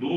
2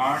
8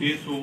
600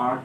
8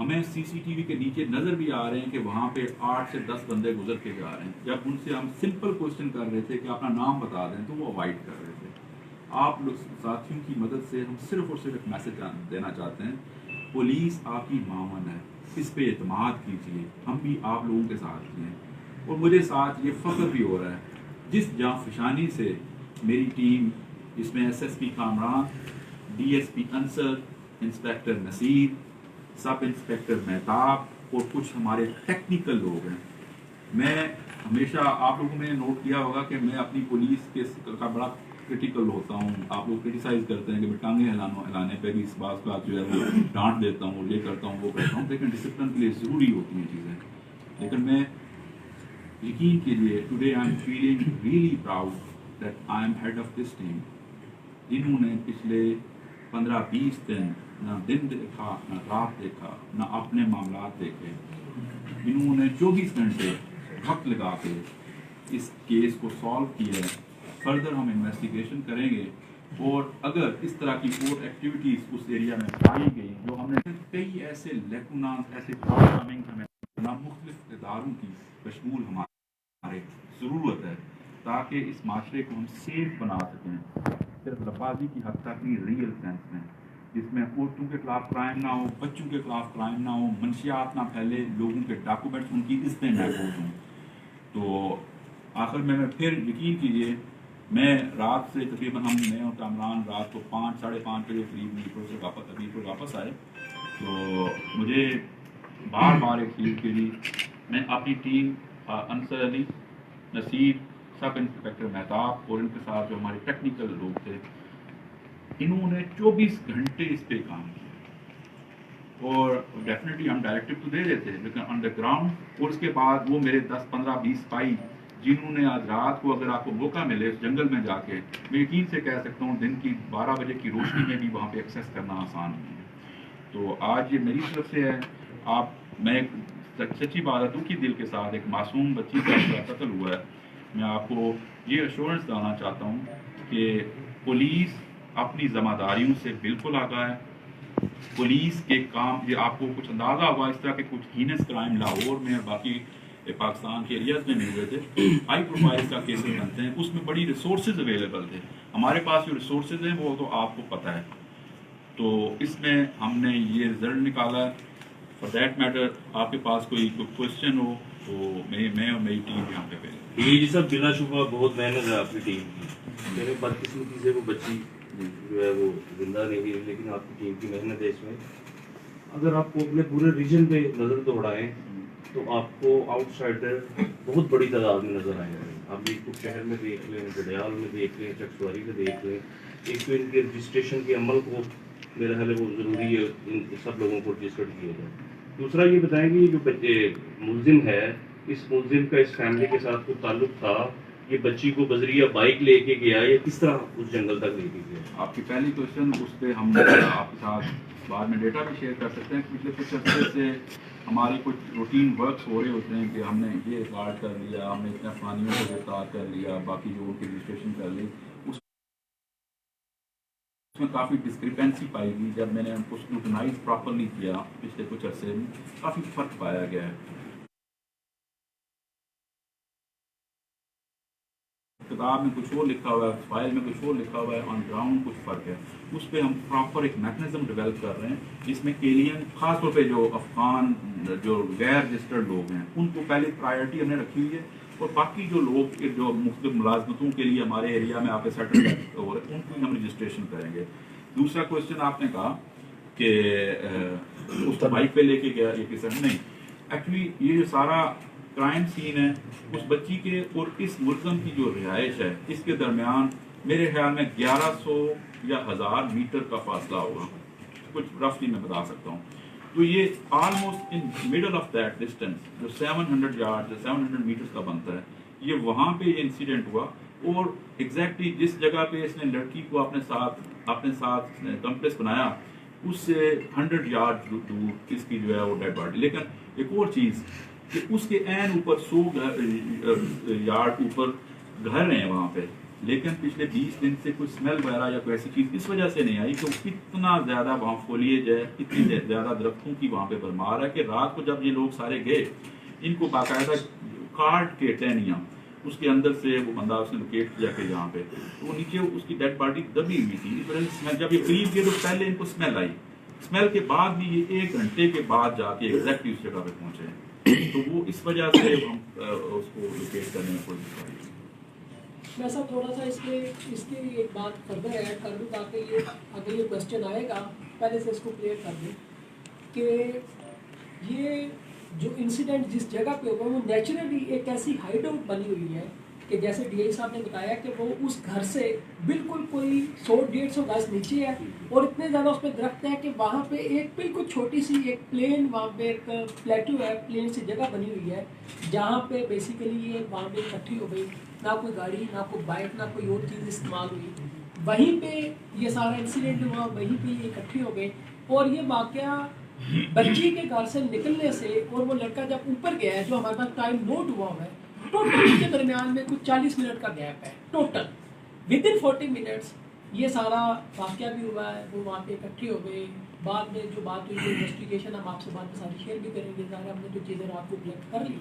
ہمیں سی C T V کے نیچے نظر بھی آ رہے ہیں کہ وہاں پہ 8 سے 10 بندے گزر کے جا رہے ہیں. جب ان سے ہم سمپل کوشچن کر رہے تھے کہ اپنا نام بتا دیں تو وہ اوائڈ کر رہے تھے. آپ لوگ ساتھیوں کی مدد سے ہم صرف اور صرف ایک میسج دینا چاہتے ہیں, پولیس آپ کی معاون ہے, اس پہ اعتماد کیجیے, ہم بھی آپ لوگوں کے ساتھ ہیں. اور مجھے ساتھ یہ فخر بھی ہو رہا ہے جس جانفشانی سے میری ٹیم, جس میں S S P Kamran, D S P Ansar, inspector Naseer, sub inspector Mahtab اور کچھ ہمارے ٹیکنیکل لوگ ہیں. میں ہمیشہ آپ لوگوں نے نوٹ کیا ہوگا کہ میں اپنی پولیس کے کا بڑا کرٹیکل ہوتا ہوں. آپ لوگ کرٹیسائز کرتے ہیں کہ میں ٹانگیں ہلانے پہ بھی اس بات کا جو ہے وہ ڈانٹ دیتا ہوں, یہ کرتا ہوں, وہ کرتا ہوں, لیکن ڈسپلن کے لیے ضروری ہوتی ہیں چیزیں. لیکن میں یقین کیجیے, today I am feeling really proud that I am head of this team. انہوں نے پچھلے 15-20 دن نہ دن دیکھا, نہ رات دیکھا, نہ اپنے معاملات دیکھے. انہوں نے 24 گھنٹے وقت لگا کے اس کیس کو سالو کیا ہے. فردر ہم انویسٹیگیشن کریں گے, اور اگر اس طرح کی اور ایکٹیویٹیز اس ایریا میں پائی گئی, جو ہم نے کئی ایسے لیکوناز, ایسے پروگرامنگ ہمیں مختلف اداروں کی بشمول ہمارے ضرورت ہے تاکہ اس معاشرے کو ہم سیف بنا سکیں. صرف لفاظی کی حد تک نہیں, ریئل سینس میں, جس میں عورتوں کے خلاف کرائم نہ ہو, بچوں کے خلاف کرائم نہ ہو, منشیات نہ پھیلے, لوگوں کے ڈاکومنٹس ان کی عزتیں محفوظ ہوں. تو آخر میں پھر یقین کیجیے, میں رات سے تقریباً میں اور کامران رات کو 5-5:30 بجے قریب علی پور واپس آئے. تو مجھے بار بار ایک چیز کے لیے میں اپنی ٹیم, انصر علی, نصیر, سب انسپیکٹر مہتاب اور ان کے ساتھ جو ہمارے ٹیکنیکل لوگ تھے, انہوں نے 24 گھنٹے اس پہ کام کیا. اور ڈیفینیٹلی ہم ڈائریکٹو تو دے دیتے لیکن آن دا گراؤنڈ, اور اس کے بعد وہ میرے 10-15-20 سپاہی جنہوں نے آج رات کو, اگر آپ کو موقع ملے اس جنگل میں جا کے, میں یقین سے کہہ سکتا ہوں دن کی 12 بجے کی روشنی میں بھی وہاں پہ ایکسیس کرنا آسان نہیں ہے. تو آج یہ میری طرف سے ہے. میں سچی بات ہے, دکھی دل کے ساتھ, ایک معصوم بچی کا قتل ہوا ہے. میں آپ کو یہ ایشورنس دینا چاہتا ہوں کہ پولیس اپنی ذمہ داریوں سے بالکل آگاہ ہے. پولیس کے کام, یہ آپ کو کچھ اندازہ ہوا اس طرح کے کچھ ہینس کرائم لاہور میں, باقی پاکستان کے ایریاز میں نہیں ہوئے تھے, ہائی پروفائل کا کیسز بنتے ہیں, اس میں بڑی ریسورسز اویلیبل تھے. ہمارے پاس جو ریسورسز ہیں وہ تو آپ کو پتہ ہے. تو اس میں ہم نے یہ رزلٹ نکالا ہے. فار دیٹ میٹر آپ کے پاس کوئی کوشچن ہو تو میں اور میری ٹیم یہاں پہ پہلے. جی صاحب, بلا شبہ بہت محنت ہے آپ کی ٹیم کی. میرے بدقسمتی سے وہ بچی جو ہے وہ زندہ نہیں ہوئی, لیکن آپ کی ٹیم کی محنت ہے اس میں. اگر آپ کو اپنے پورے ریجن پہ نظر دوڑائیں تو آپ کو آؤٹ سائڈر بہت بڑی تعداد میں نظر آئے ہیں. آپ بالکل شہر میں دیکھ لیں, گڈیال میں دیکھ لیں, چکسواری میں دیکھ لیں. ایک تو ان کے رجسٹریشن کے عمل کو میرا خیال ہے وہ ضروری ہے, ان سب لوگوں کو رجسٹرڈ کیا جائے. دوسرا یہ بتائیں کہ یہ جو ملزم ہے, اس ملزم کا اس فیملی کے ساتھ کوئی تعلق تھا؟ یہ بچی کو بذریعہ بائک لے کے گیا یا کس طرح اس جنگل تک لے کے گیا؟ آپ کی پہلی کوشچن, اس پہ ہم آپ کے ساتھ بعد میں ڈیٹا بھی شیئر کر سکتے ہیں. پچھلے کچھ عرصے سے ہماری کچھ روٹین ورکس ہو رہے ہوتے ہیں کہ ہم نے یہ ریکارڈ کر لیا, ہم نے اتنے فلانیوں کو گرفتار کر لیا, باقی جو ان کی رجسٹریشن کر لی. اس میں کافی ڈسکرپینسی پائی گئی. جب میں نے ان کو اسکروٹنائز پراپرلی کیا پچھلے کچھ عرصے میں, کافی فرق پایا گیا ہے. کتاب میں کچھ اور لکھا ہوا ہے, فائل میں کچھ اور لکھا ہوا ہے, آن گراؤنڈ کچھ فرق ہے. اس پہ ہم پراپر ایک میکنزم ڈیولپ کر رہے ہیں جس میں ایلین, خاص طور پہ جو افغان جو غیر رجسٹرڈ لوگ ہیں, ان کو پہلے پرائیورٹی ہم نے رکھی ہوئی ہے, اور باقی جو لوگ جو مختلف ملازمتوں کے لیے ہمارے ایریا میں آپ کے سیٹل ہو رہے ہیں ان کی ہم رجسٹریشن کریں گے. دوسرا کوشچن آپ نے کہا کہ اس کو بائک پہ لے کے گیا, یہ کس نہیں. ایکچولی یہ جو سارا کرائم سین ہے, اس بچی کے اور اس ملزم کی جو رہائش ہے, اس کے درمیان میرے خیال میں 1100 یا 1000 میٹر کا فاصلہ ہوگا, کچھ رفلی میں بتا سکتا ہوں. تو یہ almost in middle of that distance جو 700 یارڈ 700 میٹرز کا بنتا ہے, یہ وہاں پہ یہ انسیڈنٹ ہوا. اور ایگزیکٹلی جس جگہ پہ اس نے لڑکی کو اپنے ساتھ کمپلیکس بنایا, اس سے 100 یارڈ دور اس کی جو ہے وہ ڈیڈ باڈی. لیکن ایک اور چیز کہ اس کے عین اوپر 100 یارڈ اوپر گھر ہیں وہاں پہ, لیکن پچھلے 20 دن سے کوئی اسمیل وغیرہ یا کوئی ایسی چیز اس وجہ سے نہیں آئی کہ کتنا زیادہ وہاں فولیج ہے، اتنی زیادہ درختوں کی وہاں پہ بھرمار ہے کہ رات کو جب یہ لوگ سارے گئے ان کو باقاعدہ کاٹ کے ٹہنیاں اس کے اندر سے وہ بندہ اس نے لوکیٹ کیا کہ جہاں پہ تو وہ نیچے اس کی ڈیڈ باڈی دبی ہوئی تھی، اس وجہ سے اسمیل جب یہ قریب گئے تو پہلے ان کو اسمیل آئی، اسمیل کے بعد بھی یہ 1 گھنٹے کے بعد جا کے ایگزیکٹلی اس جگہ پہ پہنچے ہیں، تو وہ اس وجہ سے ہم اس کو لوکیٹ کرنے میں کوشش کر رہے ہیں۔ میں سب تھوڑا سا اس کی ایک بات فردر ایڈ کر دوں تاکہ یہ اگر یہ کوشچن آئے گا پہلے سے اس کو کلیئر کر دیں کہ یہ جو انسیڈنٹ جس جگہ پہ ہوگا وہ نیچرلی ایک ایسی ہائیڈ آؤٹ بنی ہوئی ہے کہ جیسے ڈی آئی صاحب نے بتایا کہ وہ اس گھر سے بالکل کوئی 100-150 گز نیچے ہے اور اتنے زیادہ اس پہ درخت ہے کہ وہاں پہ ایک بالکل چھوٹی سی ایک پلین وہاں پہ ایک پلیٹو ہے، پلین سی جگہ بنی ہوئی ہے جہاں پہ بیسیکلی یہ وہاں پہ اکٹھی ہو گئی، نہ کوئی گاڑی نہ کوئی بائک نہ کوئی اور چیز استعمال ہوئی، وہیں پہ یہ سارا انسیڈنٹ ہوا، وہیں پہ یہ اکٹھے ہو گئے اور یہ واقعہ بچی کے گھر سے نکلنے سے اور وہ لڑکا جب اوپر گیا ہے جو ہمارے پاس ٹائم نوٹ ہوا ہے ٹوٹل اس کے درمیان میں کچھ 40 منٹ کا گیپ ہے ٹوٹل، ود ان 40 منٹس یہ سارا واقعہ بھی ہوا ہے، وہ وہاں پہ اکٹھے ہو گئے، بعد میں جو بات ہوئی جو انویسٹیگیشن ہم آپ سے بعد میں ساری شیئر بھی کریں گے، ظاہر ہم نے جو چیزیں رات کو کلیکٹ کر لی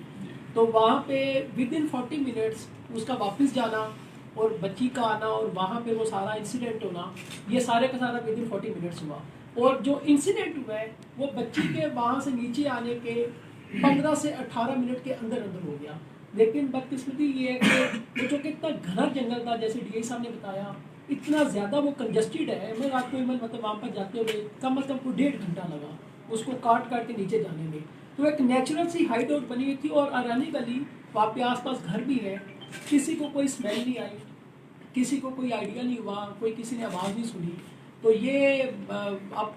تو وہاں پہ ود ان 40 منٹس اس کا واپس جانا اور بچی کا آنا اور وہاں پہ وہ سارا انسیڈنٹ ہونا، یہ سارے کا سارا ود ان 40 منٹس ہوا اور جو انسیڈنٹ ہوا ہے وہ بچی کے وہاں سے نیچے آنے کے 15 سے 18 منٹ کے اندر اندر ہو گیا، لیکن بدقسمتی یہ ہے کہ وہ جو کہ اتنا گھنا جنگل تھا جیسے ڈی آئی صاحب نے بتایا، اتنا زیادہ وہ کنجسٹڈ ہے، میں رات کو مطلب وہاں پر جاتے ہوئے کم از کم کو 1.5 گھنٹہ لگا اس کو کاٹ کے نیچے جانے میں، تو ایک نیچرل سی ہائیڈ آؤٹ بنی ہوئی تھی اور آئرانیکلی وہاں پہ آس پاس گھر بھی ہے، کسی کو کوئی اسمیل نہیں آئی، کسی کو کوئی آئیڈیا نہیں ہوا، کوئی کسی نے آواز نہیں سنی، تو یہ اب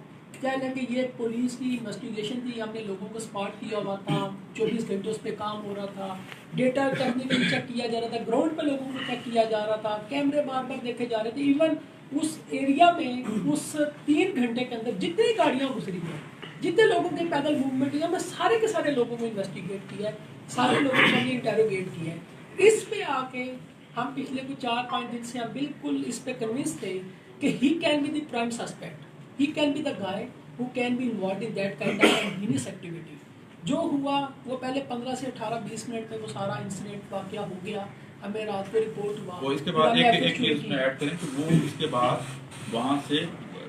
کہہ لیں کہ یہ پولیس کی انویسٹیگیشن تھی، ہم نے لوگوں کو اسپاٹ کیا ہوا تھا، 24 گھنٹے اس پہ کام ہو رہا تھا، ڈیٹا ٹیکنیکلی چیک کیا جا رہا تھا، گراؤنڈ پہ لوگوں کو چیک کیا جا رہا تھا، کیمرے بار بار دیکھے جا رہے تھے، ایون اس ایریا میں اس 3 گھنٹے کے اندر جتنی گاڑیاں گزری ہیں، جتنے لوگوں کے پیدل موومنٹ ہوا، میں سارے کے سارے لوگوں کو انویسٹیگیٹ کیا ہے، سارے لوگوں کو ہم نے انٹیروگیٹ کیا ہے، اس پہ آ کے ہم پچھلے کچھ 4-5 دن سے ہم بالکل اس پہ کنوینس تھے کہ he can be the prime suspect, he can be the guy who can be involved in that kind of heinous activity۔ جو ہوا وہ پہلے 15 سے 18-20 منٹ میں وہ سارا انسیڈنٹ واقعہ ہو گیا، ہمیں رات کو رپورٹ ہوا، اور اس کے بعد ایک چیز میں ایڈ کریں کہ وہ اس کے بعد وہاں سے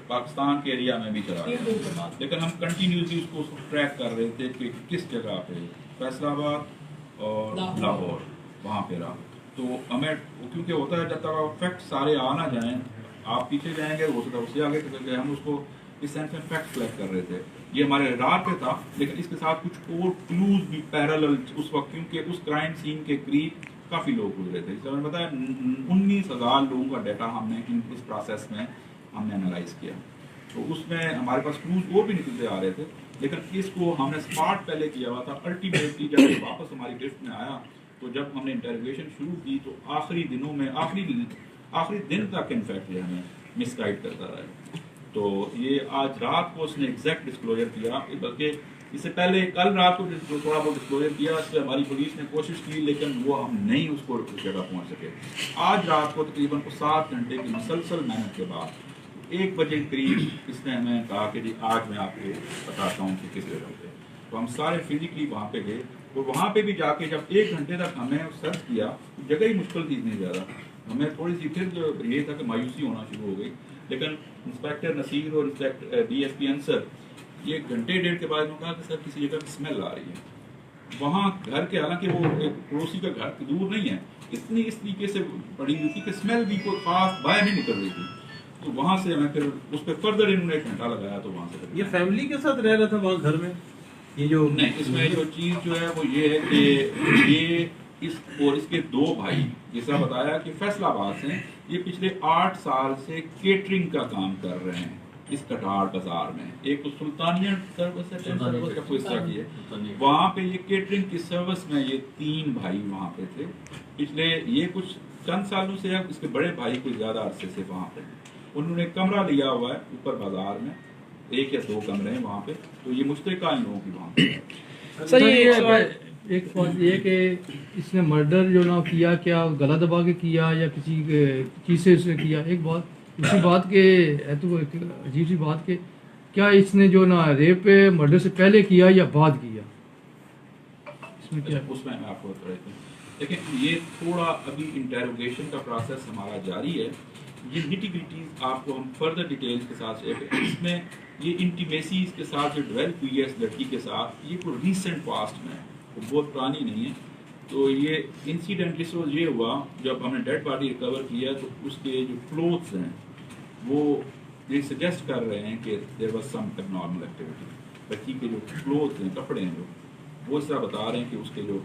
پاکستان کے ایریا میں بھی چلا گیا، لیکن ہم کنٹینیوسلی اس کو ٹریک کر رہے تھے کہ کس جگہ پہ فیصل آباد اور لاہور وہاں پہ رہا، تو ہمیں کیونکہ ہوتا ہے جب تک فیکٹ سارے آ نہ جائیں آپ پیچھے جائیں گے، ہو سکتا ہے اس سے آگے گئے، ہم اس کو اس سینس میں فیکٹ کلیکٹ کر رہے تھے، یہ ہمارے رڈار پہ تھا، لیکن اس کے ساتھ کچھ اور کلوز بھی پیرالل اس وقت، کیونکہ اس کرائم سین کے قریب کافی لوگ گزرے تھے، اس میں نے بتایا 19,000 لوگوں کا ڈیٹا ہم نے اس پروسیس میں ہم نے انالائز کیا، تو اس میں ہمارے پاس کلوز اور بھی نکلتے آ رہے تھے، لیکن اس کو ہم نے اسپاٹ پہلے کیا ہوا تھا، الٹیمیٹلی جب یہ واپس ہماری گرفت میں آیا تو جب ہم نے انٹروگیشن شروع کی تو آخری دنوں میں آخری دن تک انفیکٹ یہ ہمیں مس گائڈ کرتا رہا، تو یہ آج رات کو اس نے ایگزیکٹ ڈسکلوجر کیا، بلکہ اس سے پہلے کل رات کو جو تھوڑا بہت ڈسکلوجر کیا اس پہ ہماری پولیس نے کوشش کی، لیکن وہ ہم نہیں اس کو اس جگہ پہنچ سکے۔ آج رات کو تقریباً 7 گھنٹے کی مسلسل محنت کے بعد 1 بجے قریب اس نے ہمیں کہا کہ جی آج میں آپ کو بتاتا ہوں کہ کس جگہ پہ، تو ہم سارے فزیکلی وہاں پہ گئے، اور وہاں پہ بھی جا کے جب 1 گھنٹے تک ہمیں سرچ کیا، جگہ ہی مشکل تھی اتنی زیادہ، ہمیں تھوڑی سی پھر جو یہ تھا کہ مایوسی ہونا شروع ہو گئی، لیکن انسپیکٹر نصیر اور inspector D S P Ansar یہ 1 گھنٹے 1.5 کے بعد انہوں نے کہا کہ سر کسی جگہ اسمیل آ رہی ہے، وہاں گھر کے، حالانکہ وہ ایک پڑوسی کا گھر دور نہیں ہے، اتنی اس طریقے سے پڑی ہوئی تھی کہ اسمیل بھی کوئی خاص باہر نہیں نکل رہی تھی، تو وہاں سے ہمیں پھر اس پہ فردر انہوں نے 1 گھنٹہ لگایا، تو وہاں سے یہ فیملی کے ساتھ رہ رہا تھا وہاں گھر میں، یہ جو نہیں، اس میں جو چیز جو ہے وہ یہ ہے کہ یہ اس کے 2 بھائی جیسا بتایا کہ فیصل آباد سے، یہ پچھلے 8 سال سے کیٹرنگ کا کام کر رہے ہیں اس کٹار بازار میں، ایک تو سلطانیہ سروس کا کوئی اس طرح کی ہے، وہاں پہ یہ کیٹرنگ کی سروس میں یہ 3 بھائی وہاں پہ تھے، پچھلے یہ کچھ چند سالوں سے اس کے بڑے بھائی کوئی زیادہ عرصے سے وہاں پہ، انہوں نے کمرہ لیا ہوا ہے اوپر بازار میں، 1 یا 2 کمرے ہیں وہاں پہ، تو یہ مشترکہ ان لوگوں کی وہاں پہ۔ سر یہ ایک بات یہ کہ اس نے مرڈر جو نہ کیا کیا گلا دبا کے کیا یا کسی چیز سے اس نے کیا. ایک بات اسی بات کے ہے تو ایک عجیب سی بات کہ کیا اس نے جو نا ریپ مرڈر سے پہلے کیا یا بعد کیا؟ اس میں کیا؟ اس میں آپ کو بتا دیتا ہوں. لیکن یہ تھوڑا ابھی انٹیروگیشن کا پروسیس ہمارا جاری ہے. یہ نیٹی گریٹیز آپ کو ہم فردر ڈیٹیلز کے ساتھ شیئر کریں. اس میں یہ انٹیمیسیز کے ساتھ جو ڈیولپ ہوئی ہے اس لڑکی کے ساتھ یہ کوئی ریسنٹ پاسٹ میں وہ بہت پرانی نہیں ہے. تو یہ انسیڈنٹ جس روز یہ ہوا جب ہم نے ڈیڈ باڈی ریکور کیا تو اس کے جو کلوتھس ہیں وہ یہ سجیسٹ کر رہے ہیں کہ there was some abnormal activity. بچی کے جو کلوتھس ہیں کپڑے ہیں وہ اس طرح بتا رہے ہیں کہ اس کے جو